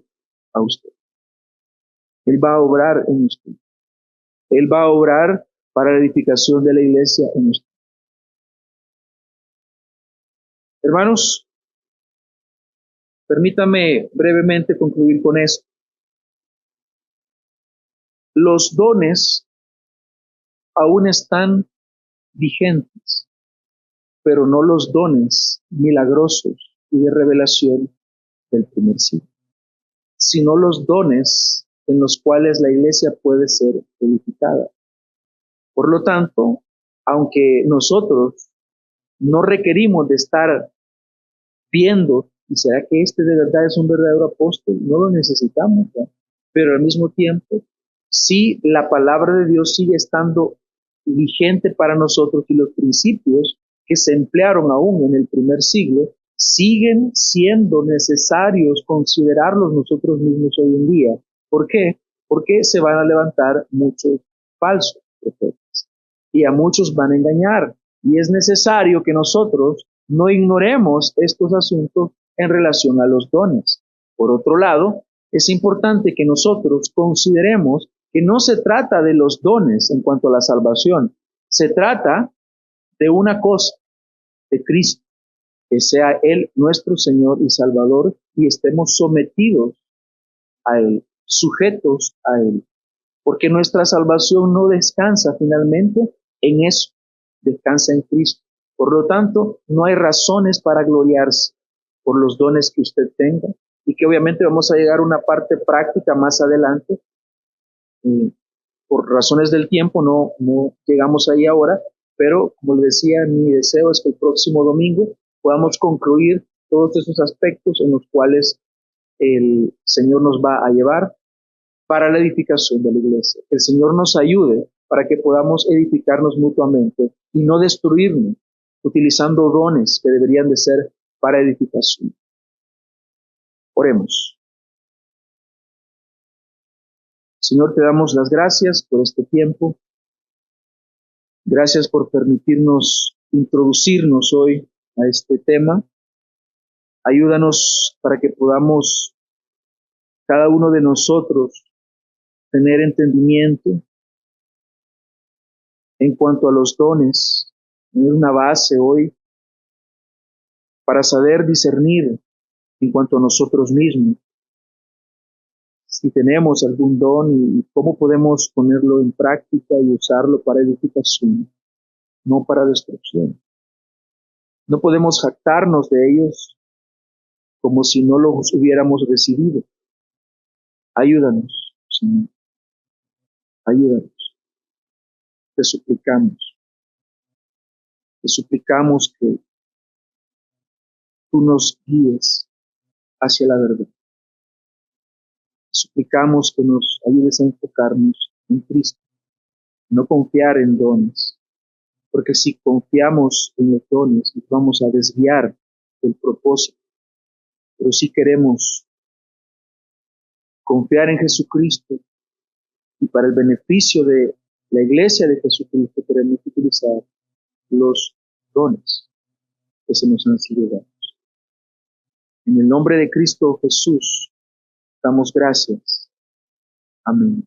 a usted. Él va a obrar en usted. Él va a obrar para la edificación de la iglesia en usted. Hermanos, permítame brevemente concluir con esto. Los dones aún están vigentes, pero no los dones milagrosos y de revelación del primer siglo, sino los dones en los cuales la iglesia puede ser edificada. Por lo tanto, aunque nosotros no requerimos de estar viendo, y será que este de verdad es un verdadero apóstol, no lo necesitamos, ¿no? Pero al mismo tiempo, sí, la palabra de Dios sigue estando vigente para nosotros y los principios que se emplearon aún en el primer siglo siguen siendo necesarios considerarlos nosotros mismos hoy en día. ¿Por qué? Porque se van a levantar muchos falsos profetas y a muchos van a engañar. Y es necesario que nosotros no ignoremos estos asuntos en relación a los dones. Por otro lado, es importante que nosotros consideremos que no se trata de los dones en cuanto a la salvación, se trata de una cosa, de Cristo, que sea Él nuestro Señor y Salvador y estemos sometidos a Él, sujetos a Él, porque nuestra salvación no descansa finalmente en eso, descansa en Cristo. Por lo tanto, no hay razones para gloriarse por los dones que usted tenga y que obviamente vamos a llegar a una parte práctica más adelante. Por razones del tiempo no llegamos ahí ahora, pero como les decía, mi deseo es que el próximo domingo podamos concluir todos esos aspectos en los cuales el Señor nos va a llevar para la edificación de la iglesia. Que el Señor nos ayude para que podamos edificarnos mutuamente y no destruirnos utilizando dones que deberían de ser para edificación. Oremos. Señor, te damos las gracias por este tiempo. Gracias por permitirnos introducirnos hoy a este tema. Ayúdanos para que podamos, cada uno de nosotros, tener entendimiento en cuanto a los dones, tener una base hoy para saber discernir en cuanto a nosotros mismos, si tenemos algún don y cómo podemos ponerlo en práctica y usarlo para edificación, no para destrucción. No podemos jactarnos de ellos como si no los hubiéramos recibido. Ayúdanos, Señor. Ayúdanos. Te suplicamos. Te suplicamos que tú nos guíes hacia la verdad. Te suplicamos que nos ayudes a enfocarnos en Cristo, no confiar en dones, porque si confiamos en los dones nos vamos a desviar del propósito. Pero si queremos confiar en Jesucristo y para el beneficio de la iglesia de Jesucristo queremos utilizar los dones que se nos han sido dados. En el nombre de Cristo Jesús, damos gracias. Amén.